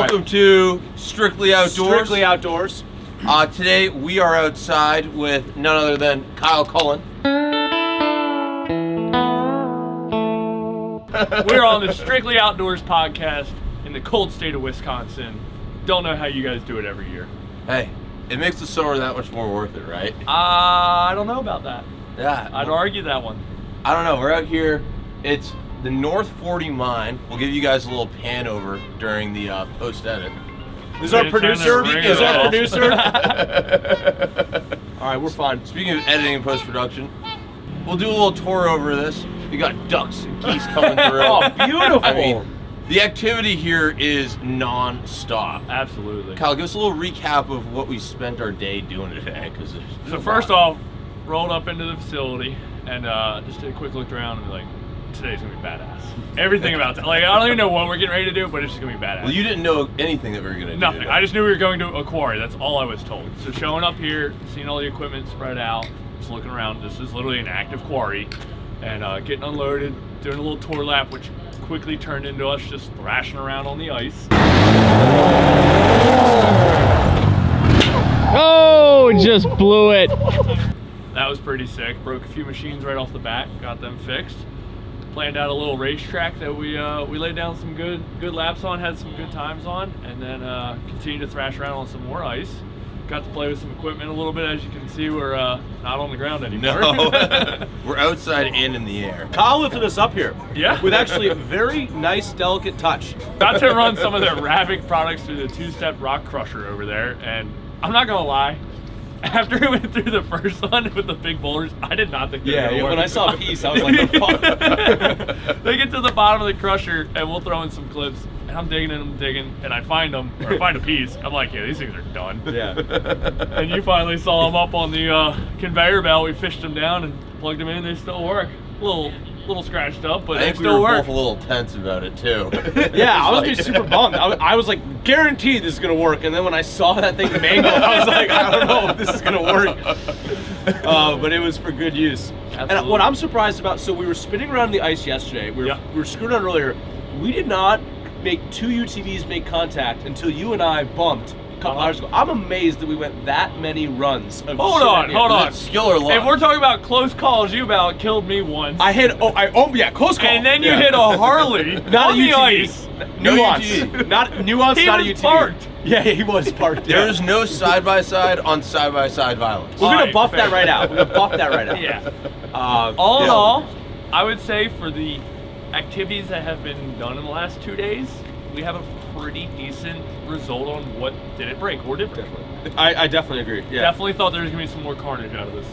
Welcome to Strictly Outdoors. Strictly Outdoors. Today we are outside with none other than Kyle Cullen. We're on the Strictly Outdoors podcast in the cold state of Wisconsin. Don't know how you guys do it every year. Hey, it makes the summer that much more worth it, right? I don't know about that. Yeah. I'd argue that one. I don't know. We're out here. It's the North 40 mine. We'll give you guys a little pan over during the post-edit. Is our producer? Is our producer? All right, we're fine. Speaking of editing and post-production, we'll do a little tour over this. We got ducks and geese coming through. Oh, beautiful. I mean, the activity here is non-stop. Absolutely. Kyle, give us a little recap of what we spent our day doing today. So first off, rolled up into the facility and just did a quick look around and be like, today's gonna be badass. Everything about it. Like, I don't even know what we're getting ready to do, but it's just gonna be badass. Well, you didn't know anything that we were gonna do. Nothing. I just knew we were going to a quarry. That's all I was told. So showing up here, seeing all the equipment spread out, just looking around. This is literally an active quarry, and getting unloaded, doing a little tour lap, which quickly turned into us just thrashing around on the ice. Oh, just blew it. That was pretty sick. Broke a few machines right off the bat, got them fixed. Planned out a little racetrack that we laid down some good laps on, had some good times on, and then continued to thrash around on some more ice. Got to play with some equipment a little bit. As you can see, we're not on the ground anymore. No, we're outside and in the air. Kyle lifted us up here. Yeah. With actually a very nice, delicate touch. Got to run some of their Ravic products through the two-step rock crusher over there, and I'm not gonna lie, after we went through the first one with the big boulders, I did not think they were gonna work. When I saw a piece, I was like, the fuck? They get to the bottom of the crusher, and we'll throw in some clips, and I'm digging, and I find them, or I find a piece. I'm like, yeah, these things are done. Yeah. And you finally saw them up on the conveyor belt. We fished them down and plugged them in. They still work. A little scratched up, but I they think we still were work. both a little tense about it too. Yeah, I was being super bummed. I was like, guaranteed this is gonna work. And then when I saw that thing mangled, I was like, I don't know if this is gonna work. But it was for good use. Absolutely. And what I'm surprised about, so we were spinning around the ice yesterday. We were screwed on earlier. We did not make two UTVs make contact until you and I bumped a couple hours ago. I'm amazed that we went that many runs. Hold on. Is it skill or luck? If we're talking about close calls, you about killed me once. I hit, close call. And then you hit a Harley Not on a the UTV. ice. Nuance. UTV. Not nuance, He not was a UTV. parked. Yeah, he was parked. There is no side-by-side on side-by-side violence. We're All gonna right, buff fair. that right out. We're gonna buff that right out. Yeah. All in Yeah. all, I would say for the activities that have been done in the last 2 days, we have a pretty decent result on what did it break or did break. I definitely agree. Yeah. Definitely thought there was gonna be some more carnage out of this.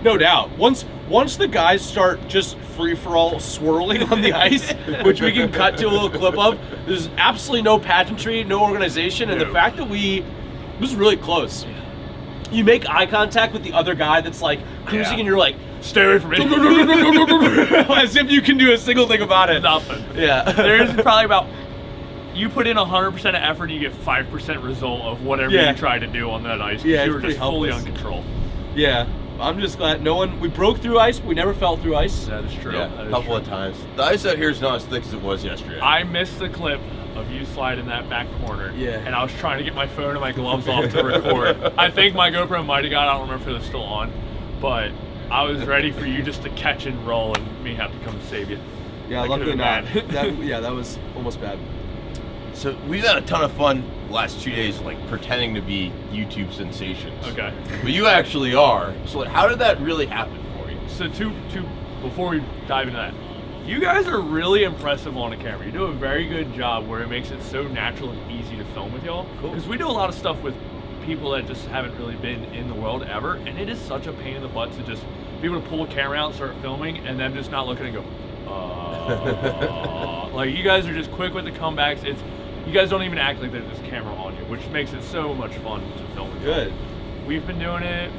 No doubt. Once the guys start just free for all swirling on the ice, which we can cut to a little clip of, there's absolutely no pageantry, no organization, and the fact that it was really close. You make eye contact with the other guy that's like cruising, and you're like, Stay away from me. as if you can do a single thing about it. Nothing. Yeah. There's probably about, you put in 100% of effort, you get 5% result of whatever you try to do on that ice. Yeah, you it's were just pretty fully helpless. on control. Yeah. I'm just glad we broke through ice, but we never fell through ice. That is true. Yeah, That a is couple true. of times. The ice out here is not as thick as it was yesterday. I missed the clip of you sliding that back corner. Yeah. And I was trying to get my phone and my gloves off to record. I think my GoPro might have got, I don't remember if it was still on, but I was ready for you just to catch and roll and me have to come save you. Yeah, That luckily could've not. been bad. That was almost bad. So we've had a ton of fun the last 2 days, like pretending to be YouTube sensations. Okay. But you actually are. So how did that really happen for you? So before we dive into that, you guys are really impressive on a camera. You do a very good job where it makes it so natural and easy to film with y'all. Cool. Because we do a lot of stuff with people that just haven't really been in the world ever, and it is such a pain in the butt to just be able to pull a camera out and start filming, and then just not looking and go, like you guys are just quick with the comebacks. You guys don't even act like there's this camera on you, which makes it so much fun to film with y'all. Good. We've been doing it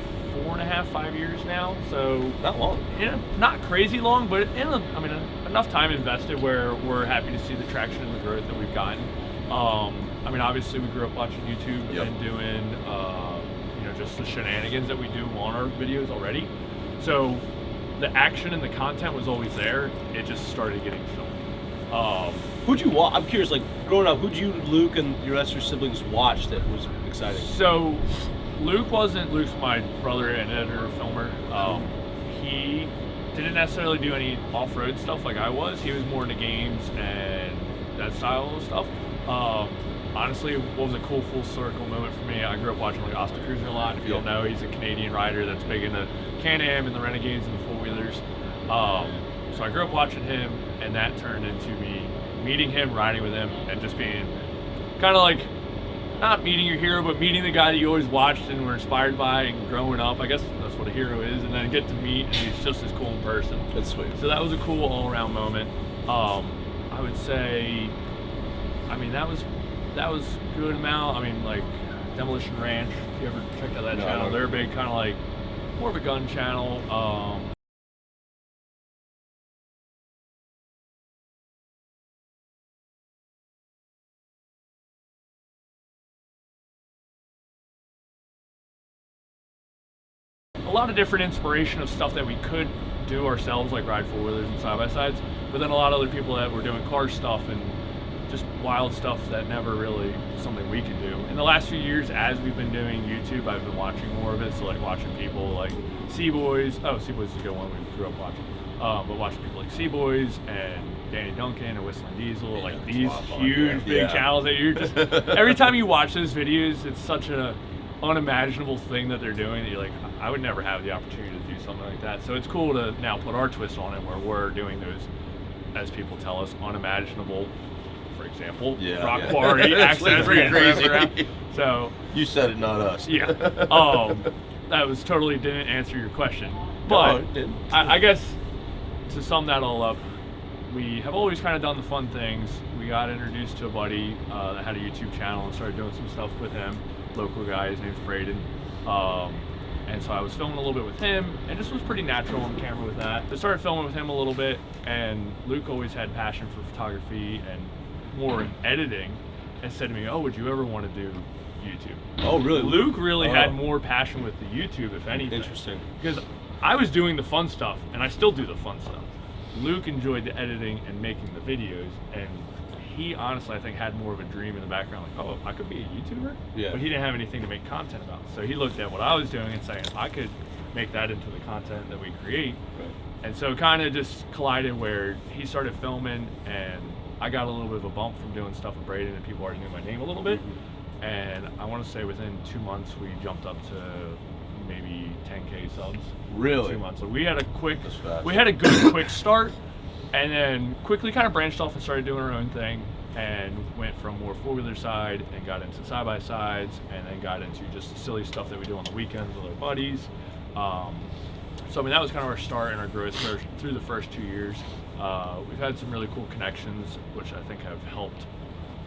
4.5, 5 years now, so Not long. not crazy long, but enough time invested where we're happy to see the traction and the growth that we've gotten. Obviously we grew up watching YouTube and doing, just the shenanigans that we do on our videos already. So the action and the content was always there. It just started getting filmed. Who'd you watch? I'm curious, like, growing up, who'd you, Luke, and your rest of your siblings watch that was exciting? So, Luke's my brother and editor, filmer. He didn't necessarily do any off-road stuff like I was. He was more into games and that style of stuff. Honestly, what was a cool full circle moment for me, I grew up watching like Oscar Cruiser a lot. If you don't know, he's a Canadian rider that's big into Can Ams and the Renegades and the four-wheelers. So I grew up watching him, and that turned into me meeting him, riding with him, and just being kind of like, not meeting your hero, but meeting the guy that you always watched and were inspired by and growing up. I guess that's what a hero is, and then get to meet, and he's just as cool in person. That's sweet. So that was a cool all-around moment. I would say, I mean, that was a good amount. I mean, like Demolition Ranch, if you ever checked out that channel, they're big, kind of like more of a gun channel. A lot of different inspiration of stuff that we could do ourselves, like ride four-wheelers and side-by-sides, but then a lot of other people that were doing car stuff and just wild stuff that never really was something we could do. In the last few years, as we've been doing YouTube, I've been watching more of it, so like watching people like Seaboys. Oh, Seaboys is a good one we grew up watching. But watching people like Seaboys and Danny Duncan and Whistling Diesel, like these huge big channels that you're just, every time you watch those videos, it's such a unimaginable thing that they're doing that you're like, I would never have the opportunity to do something like that. So it's cool to now put our twist on it, where we're doing those, as people tell us, unimaginable, for example, rock quarry access crazy. So you said it, not us. Yeah. That was totally didn't answer your question, but I guess to sum that all up, we have always kind of done the fun things. We got introduced to a buddy that had a YouTube channel and started doing some stuff with him. Local guy, his name's Braden. And so I was filming a little bit with him, and just was pretty natural on camera with that. I started filming with him a little bit, and Luke always had passion for photography and more in editing, and said to me, oh, would you ever want to do YouTube? Oh, really? Luke really had more passion with the YouTube, if anything. Interesting. Because I was doing the fun stuff, and I still do the fun stuff. Luke enjoyed the editing and making the videos, and he honestly, I think, had more of a dream in the background, like, oh, I could be a YouTuber? Yeah. But he didn't have anything to make content about. So he looked at what I was doing and saying, I could make that into the content that we create. Right. And so it kind of just collided where he started filming, and I got a little bit of a bump from doing stuff with Braden, and people already knew my name a little bit. And I want to say within 2 months, we jumped up to maybe 10K subs. Really? 2 months. So we had a good quick start, and then quickly kind of branched off and started doing our own thing, and went from more four-wheeler side and got into side-by-sides, and then got into just the silly stuff that we do on the weekends with our buddies. So I mean, that was kind of our start and our growth through the first 2 years. We've had some really cool connections, which I think have helped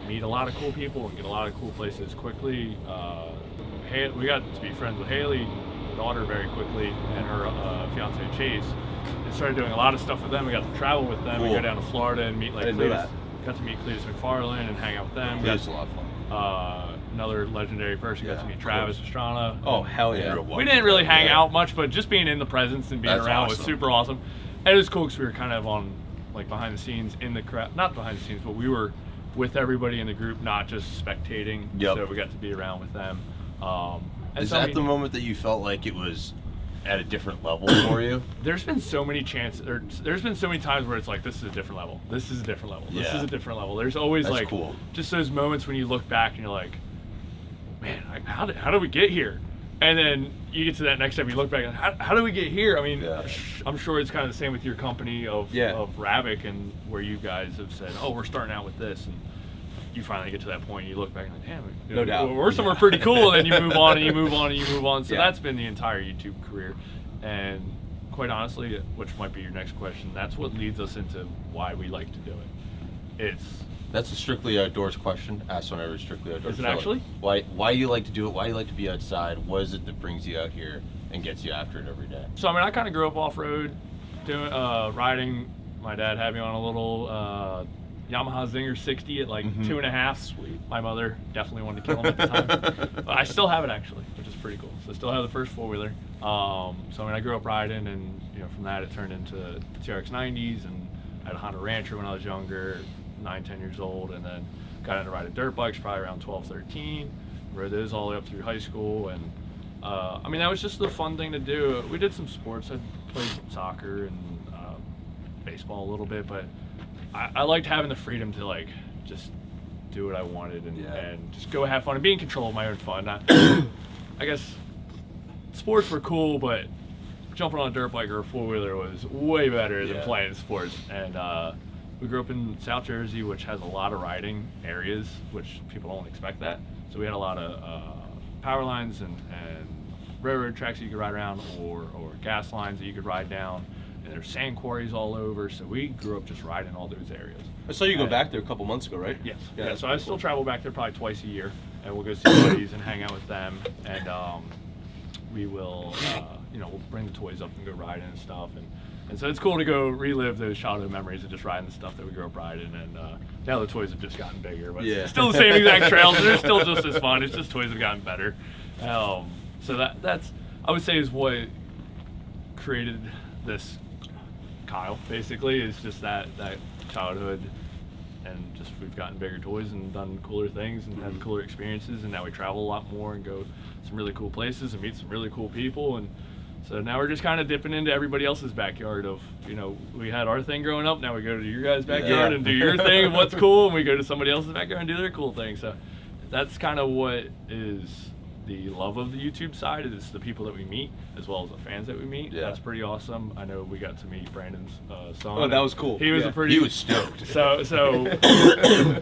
meet a lot of cool people and get a lot of cool places quickly. We got to be friends with Haley, the daughter, very quickly, and her fiance Chase. And started doing a lot of stuff with them. We got to travel with them. We go down to Florida and meet like Cletus. Got to meet Cletus McFarland and hang out with them. That's a lot of fun. Another legendary person. Got to meet Travis Pastrana. Oh, hell yeah. We didn't really hang out much, but just being in the presence and being around was super awesome. And it was cool because we were kind of on, like, behind the scenes in the crowd. Not behind the scenes, but we were with everybody in the group, not just spectating. So we got to be around with them. Is that the moment that you felt like it was at a different level for you? There's been so many chances, there's been so many times where it's like, this is a different level. This is a different level. This is a different level. There's always just those moments when you look back and you're like, man, how did we get here? And then you get to that next step, you look back and how did we get here? I mean, I'm sure it's kind of the same with your company of Ravic, and where you guys have said, oh, we're starting out with this, and you finally get to that point and you look back and like, damn, no doubt. We're somewhere pretty cool, and then you move on and you move on and you move on. So that's been the entire YouTube career. And quite honestly, which might be your next question, that's what leads us into why we like to do it. That's a Strictly Outdoors question, asked on every Strictly Outdoors show. Is it show. actually? Why you like to do it? Why you like to be outside? What is it that brings you out here and gets you after it every day? So I mean, I kind of grew up off-road, doing riding. My dad had me on a little Yamaha Zinger 60 at like 2.5. Sweet. My mother definitely wanted to kill him at the time. But I still have it actually, which is pretty cool. So I still have the first four-wheeler. So I mean, I grew up riding, and from that it turned into TRX 90s, and had a Honda Rancher when I was younger, 9, 10 years old, and then got into riding dirt bikes probably around 12, 13. Rode those all the way up through high school, and I mean, that was just the fun thing to do. We did some sports. I played soccer and baseball a little bit, but I liked having the freedom to like just do what I wanted and just go have fun and be in control of my own fun. I guess sports were cool, but jumping on a dirt bike or a four-wheeler was way better than playing sports. And we grew up in South Jersey, which has a lot of riding areas, which people don't expect that. So we had a lot of power lines and railroad tracks that you could ride around, or gas lines that you could ride down. And there's sand quarries all over. So we grew up just riding all those areas. I saw you go back there a couple months ago, right? Yes. Yeah, So I still travel back there probably twice a year, and we'll go see buddies and hang out with them. And we will, we'll bring the toys up and go riding and stuff. And so it's cool to go relive those childhood memories of just riding the stuff that we grew up riding. And now the toys have just gotten bigger, but it's still the same exact trails. And they're still just as fun. It's just toys have gotten better. So that's, I would say, is what created this Kyle, basically, is just that childhood. And just we've gotten bigger toys and done cooler things and had cooler experiences, and now we travel a lot more and go some really cool places and meet some really cool people. And so now we're just kind of dipping into everybody else's backyard of, we had our thing growing up, now we go to your guys' backyard and do your thing and what's cool, and we go to somebody else's backyard and do their cool thing. So that's kind of what is the love of the YouTube side, is the people that we meet as well as the fans that we meet. That's pretty awesome. I know we got to meet Brandon's son. Oh, that was cool. He was he was stoked. So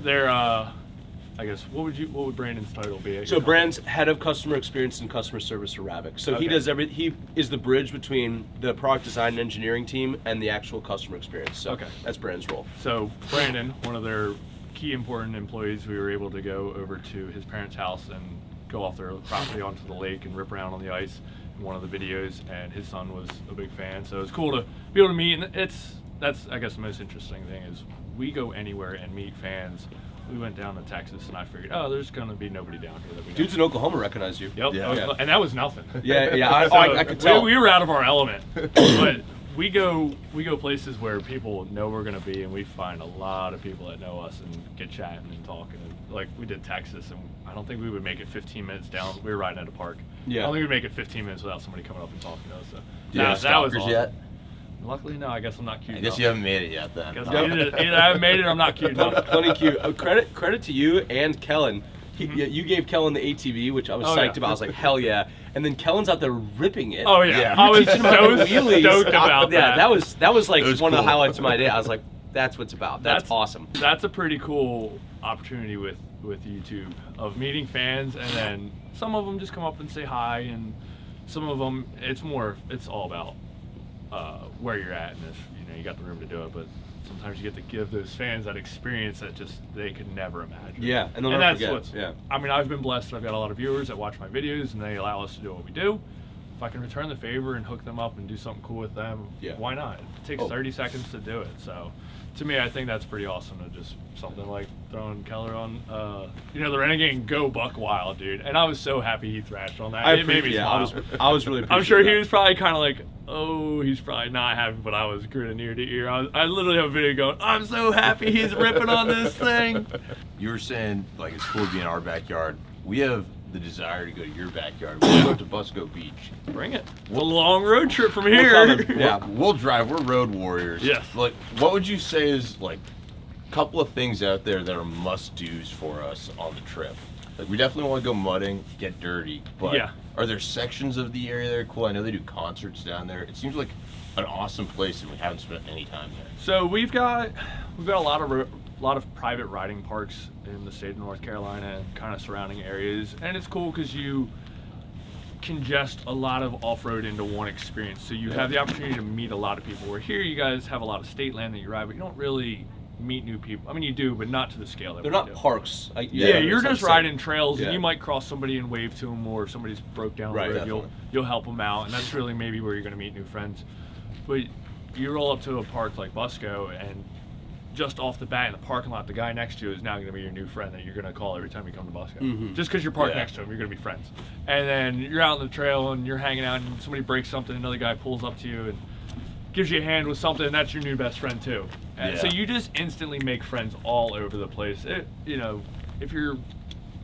they're I guess what would Brandon's title be? So Brandon's head of customer experience and customer service for Ravic. So he does he is the bridge between the product design and engineering team and the actual customer experience. So that's Brandon's role. So Brandon, one of their key important employees, we were able to go over to his parents' house and go off their property onto the lake and rip around on the ice in one of the videos, and his son was a big fan. So it's cool to be able to meet, and that's I guess the most interesting thing is we go anywhere and meet fans. We went down to Texas, and I figured, there's going to be nobody down here that we know. Dudes in Oklahoma recognize you. Yep. And that was nothing. I could tell. We were out of our element, but we go places where people know we're going to be, and we find a lot of people that know us and get chatting and talking. And like we did Texas, and I don't think we would make it 15 minutes down. We were riding at a park. I don't think we'd make it 15 minutes without somebody coming up and talking to us. So Do you have stalkers awesome. yet? Luckily, no. I guess I'm not cute I guess enough. you haven't made it yet then. Either I haven't made it or I'm not cute enough. Plenty cute. Credit to you and Cullen. You gave Cullen the ATV, which I was psyched about. I was like, hell yeah. And then Cullen's out there ripping it. Oh yeah. I was so stoked about that. Yeah, that was like was one of the cool. highlights of my day. I was like, that's what's about. That's awesome. That's a pretty cool opportunity with YouTube, of meeting fans, and then some of them just come up and say hi, and some of them it's all about where you're at, and if you got the room to do it, but sometimes you get to give those fans that experience that just they could never imagine. Yeah, and they'll never forget. I mean, I've been blessed that I've got a lot of viewers that watch my videos, and they allow us to do what we do. If I can return the favor and hook them up and do something cool with them, why not? It takes 30 seconds to do it. So to me, I think that's pretty awesome, to just something like throwing Keller on, the Renegade and go buck wild, dude. And I was so happy he thrashed on that. It made me smile. I was really I'm sure he was probably kind of like, he's probably not happy, but I was grinning ear to ear. I literally have a video going, I'm so happy he's ripping on this thing. You were saying, like, it's cool to be in our backyard. We have the desire to go to your backyard. We'll go to Busco Beach. Bring it. We'll a long road trip from here. We'll drive. We're road warriors. Yes. Like, what would you say is, like, a couple of things out there that are must-dos for us on the trip? Like, we definitely want to go mudding, get dirty, but are there sections of the area that are cool? I know they do concerts down there. It seems like an awesome place, and we haven't spent any time there. So we've got a lot of private riding parks in the state of North Carolina and kind of surrounding areas, and it's cool because you can just a lot of off-road into one experience. So you have the opportunity to meet a lot of people. Where here, you guys have a lot of state land that you ride, but you don't really meet new people. I mean, you do, but not to the scale that they're we not do. Parks. You're just riding trails, and you might cross somebody and wave to them, or if somebody's broke down the road, you'll help them out, and that's really maybe where you're going to meet new friends. But you roll up to a park like Busco, and just off the bat in the parking lot, the guy next to you is now going to be your new friend that you're going to call every time you come to Busco. Just because you're parked next to him, you're going to be friends. And then you're out on the trail and you're hanging out, and somebody breaks something, another guy pulls up to you and gives you a hand with something, and that's your new best friend too. And so you just instantly make friends all over the place. You know, if you're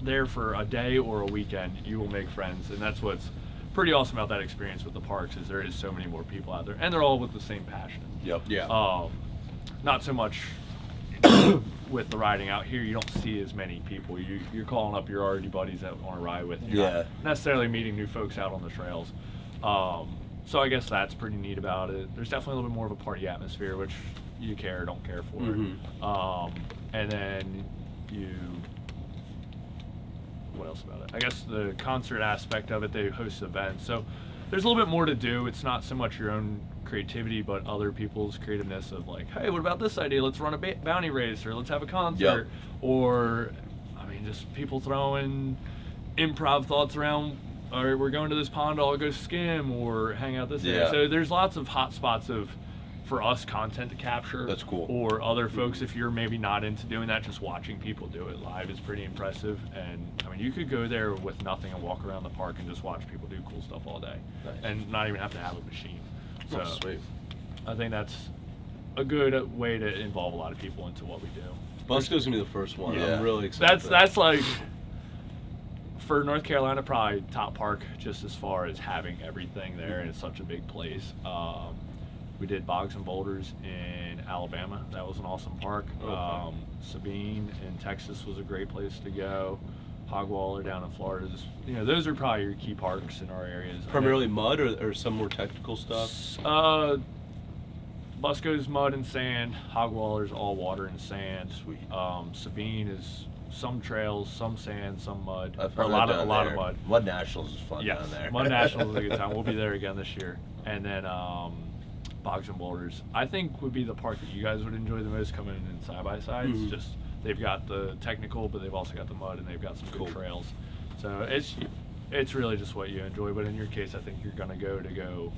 there for a day or a weekend, you will make friends, and that's what's pretty awesome about that experience with the parks is there is so many more people out there, and they're all with the same passion. Yep. Yeah. Not so much with the riding out here. You don't see as many people. You're calling up your already buddies that want to ride with you. You're not necessarily meeting new folks out on the trails. So I guess that's pretty neat about it. There's definitely a little bit more of a party atmosphere, which you care or don't care for. And then what else about it? I guess the concert aspect of it, they host events. So there's a little bit more to do. It's not so much your own creativity, but other people's creativeness of like, hey, what about this idea? Let's run a bounty race, or let's have a concert. Or, I mean, just people throwing improv thoughts around, or we're going to this pond, I'll go skim, or hang out this day. So there's lots of hot spots for us content to capture. That's cool. Or other folks, if you're maybe not into doing that, just watching people do it live is pretty impressive. And I mean, you could go there with nothing and walk around the park and just watch people do cool stuff all day, and not even have to have a machine. So sweet. I think that's a good way to involve a lot of people into what we do. Busco's gonna be the first one. I'm really excited. That's like, for North Carolina, probably top park just as far as having everything there, and it's such a big place. We did Bogs and Boulders in Alabama. That was an awesome park. Sabine in Texas was a great place to go. Hogwaller down in Florida. Those are probably your key parks in our areas. Primarily mud or some more technical stuff? Busco's mud and sand. Hogwaller's all water and sand. Sweet. Sabine is some trails, some sand, some mud. A lot of mud. Mud Nationals is fun down there. Mud Nationals is a good time. We'll be there again this year. And then Bogs and Boulders, I think, would be the park that you guys would enjoy the most coming in side-by-sides. Just they've got the technical, but they've also got the mud, and they've got some good trails. So it's really just what you enjoy. But in your case, I think you're going to go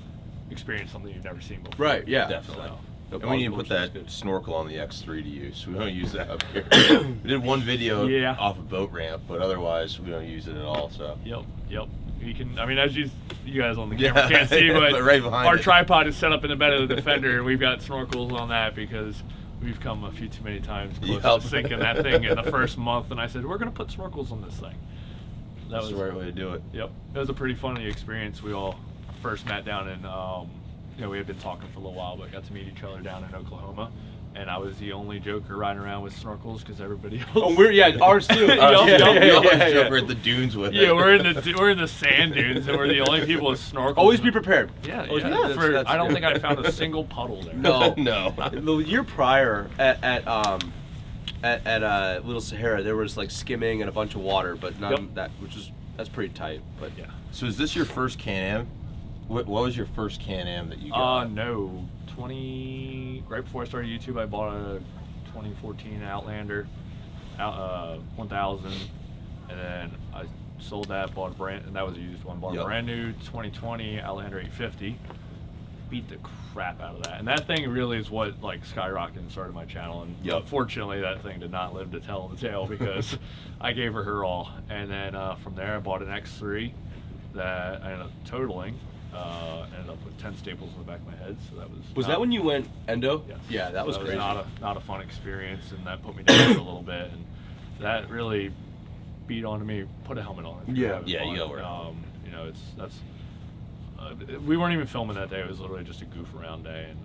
experience something you've never seen before. Right, yeah. Definitely. So, And we need to put that snorkel on the X3 to use. We don't use that up here. We did one video off a boat ramp, but otherwise we don't use it at all. So. Yep. You can. I mean, as you guys on the camera can't see, but right behind our it. tripod is set up in the bed of the Defender, and we've got snorkels on that because we've come a few too many times close to sinking that thing in the first month. And I said, we're going to put snorkels on this thing. That's the right way to do it. Yep. It was a pretty funny experience. We all first met down in, we had been talking for a little while, but got to meet each other down in Oklahoma. And I was the only joker riding around with snorkels because everybody else. Ours too. We always joke at the dunes with it. Yeah, we're in the sand dunes, and we're the only people with snorkels. Always be prepared. Yeah. That's I don't think I found a single puddle there. No. The year prior at Little Sahara, there was like skimming and a bunch of water, but none that, that's pretty tight. But yeah. So is this your first Can-Am? What was your first Can-Am that you got? No. Right before I started YouTube, I bought a 2014 Outlander 1000, and then I sold that, and that was a used one, bought a brand new 2020 Outlander 850. Beat the crap out of that, and that thing really is what like skyrocketed and started my channel. And unfortunately, that thing did not live to tell the tale because I gave her all. And then from there, I bought an X3 that I ended up totaling. Ended up with 10 staples in the back of my head, so that was. That when you went endo? Yeah. Yeah, that was crazy. Not a fun experience, and that put me down for a little bit, and that really beat onto me. Put a helmet on. You gotta wear it. We weren't even filming that day. It was literally just a goof around day, and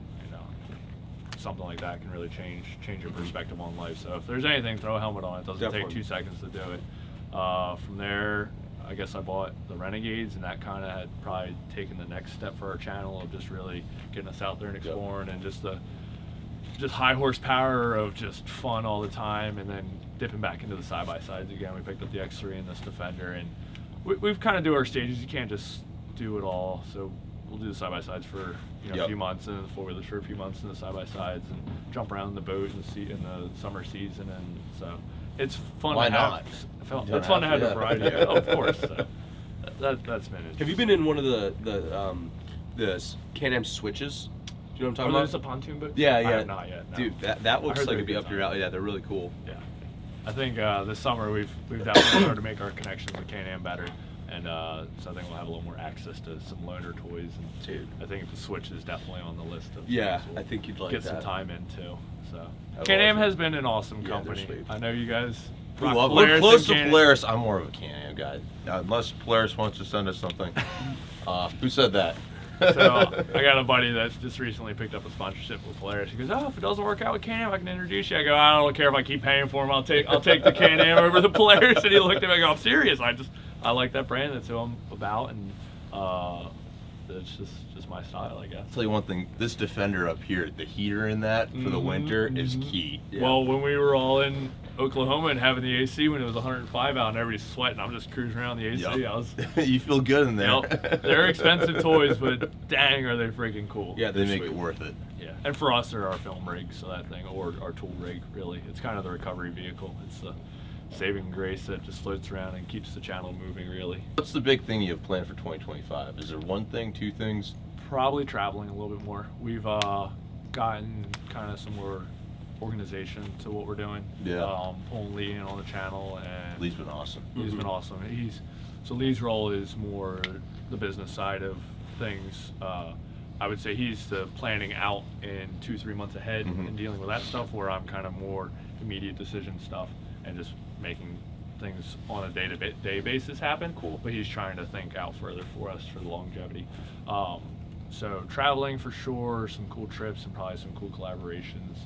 something like that can really change your perspective on life. So if there's anything, throw a helmet on. It doesn't take 2 seconds to do it. From there, I guess I bought the Renegades, and that kind of had probably taken the next step for our channel of just really getting us out there and exploring, and just high horsepower of just fun all the time, and then dipping back into the side-by-sides again. We picked up the X3 and this Defender, and we've kind of do our stages. You can't just do it all, so we'll do the side-by-sides for a few months, and then the four-wheelers for a few months, and the side-by-sides, and jump around in the boat in the summer season, and so it's fun. Why to not? It's fun to have the variety. Of course. So that's been it. Have you been in one of the Can-Am switches? Do you know what I'm talking about? Those a pontoon boat? Yeah. I have not yet. No. Dude, that looks like it'd be up your alley. Yeah, they're really cool. Yeah. I think this summer we've definitely started to make our connections with Can-Am better. And so I think we'll have a little more access to some loaner toys. And Dude. I think the Switch is definitely on the list of Yeah, things we'll I think you'd like get that. some time in too. So That's Can Am awesome. has been an awesome Yeah, they're company. sweet. I know you guys. We rock love. Polaris We're close and to Can Am. Polaris. I'm more of a Can Am guy. Unless Polaris wants to send us something. Who said that? So I got a buddy that just recently picked up a sponsorship with Polaris. He goes, "Oh, if it doesn't work out with Can Am, I can introduce you." I go, "I don't care if I keep paying for them. I'll take the Can Am over the Polaris." And he looked at me. I go, "I'm serious. I like that brand. That's who I'm about, and it's just my style, I guess." I'll tell you one thing. This Defender up here, the heater in that for the winter is key. Yeah. Well, when we were all in Oklahoma and having the AC when it was 105 out and everybody's sweating, I'm just cruising around the AC. Yep. I was. You feel good in there. Yep. They're expensive toys, but dang, are they freaking cool. Yeah, They they're make sweet. it worth it. Yeah, and for us, they're our film rig, so that thing, or our tool rig, really. It's kind of the recovery vehicle. It's the saving grace that just floats around and keeps the channel moving, really. What's the big thing you have planned for 2025? Is there one thing, two things? Probably traveling a little bit more. We've gotten kind of some more organization to what we're doing. Yeah. Pulling Lee in on the channel, and Lee's been awesome. Lee's been awesome. So Lee's role is more the business side of things. I would say he's the planning out in 2-3 months ahead and dealing with that stuff, where I'm kind of more immediate decision stuff and just making things on a day-to-day basis happen. Cool. But he's trying to think out further for us for the longevity. So traveling for sure, some cool trips and probably some cool collaborations.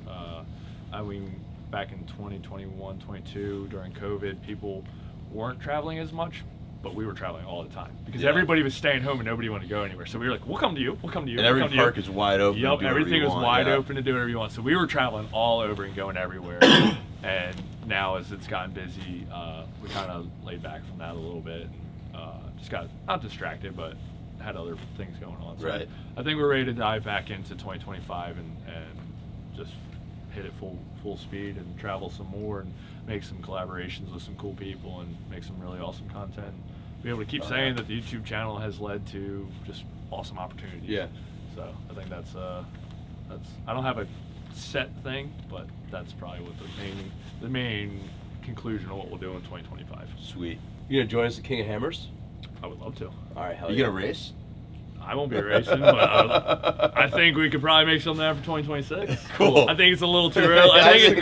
I mean, back in 2021, 22, during COVID, people weren't traveling as much, but we were traveling all the time because everybody was staying home and nobody wanted to go anywhere. So we were like, we'll come to you, we'll come to you. And every park is wide open. Yep, to do whatever everything you was want, wide yeah. open to do whatever you want. So we were traveling all over and going everywhere. And now as it's gotten busy, we kind of laid back from that a little bit. Just got, not distracted, but had other things going on. So Right. I think we're ready to dive back into 2025 and just hit it full speed and travel some more and make some collaborations with some cool people and make some really awesome content. Be able to keep saying that the YouTube channel has led to just awesome opportunities. Yeah. So I think that's I don't have a set thing, but that's probably what the main conclusion of what we'll do in 2025. Sweet. You gonna join us at King of Hammers? I would love to. All right, hell You yeah. gonna race? I won't be racing, but I think we could probably make something happen for 2026. Cool. I think it's a little too early. I think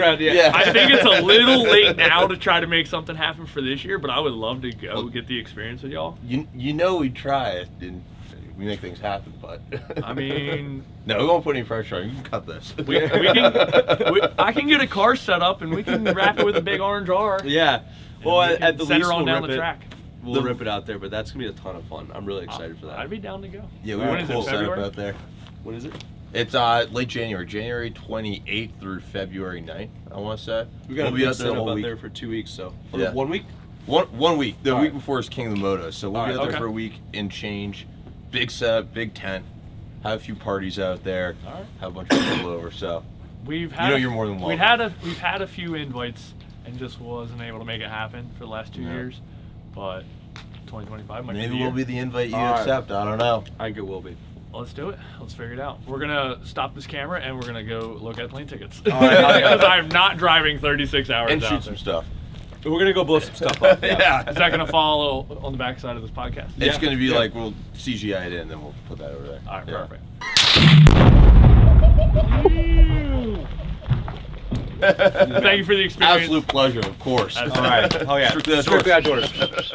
it's a little late now to try to make something happen for this year, but I would love to go get the experience with y'all. You know we try it and we make things happen, but I mean, no, we won't put any pressure on you. You can cut this. I can get a car set up and we can wrap it with a big orange R. Yeah. Well, we can at the send least her on we'll down rip the it. track. We'll rip it out there, but that's gonna be a ton of fun. I'm really excited for that. I'd be down to go. Yeah, we When have a is it, cool setup February? out there. What is it? It's late January 28th through February 9th, I want to say. We got we'll a be big out there the setup whole out week. there for 2 weeks, so Yeah. 1 week. One week. The All week right. before is King of the Moto, so we'll All be right, out there okay. for a week and change. Big setup, big tent. Have a few parties out there. All right. Have a bunch of people over. So We've had you're more than welcome. We've had a few invites and just wasn't able to make it happen for the last 2 Yeah. years, but 2025 might be maybe the we'll year. be the invite you All right. accept. I don't know. I think it will be. Let's do it. Let's figure it out. We're gonna stop this camera and we're gonna go look at plane tickets. All right, hell yeah. Because I'm not driving 36 hours And out shoot there. some stuff. We're gonna go blow some stuff up. Yeah. Is that gonna follow on the backside of this podcast? It's Yeah. going to be Yeah. like we'll CGI it in, then we'll put that over there. All right, Yeah. perfect. Thank you for the experience. Absolute pleasure, of course. That's All right. Oh yeah. Strictly Strictly outdoors. outdoors.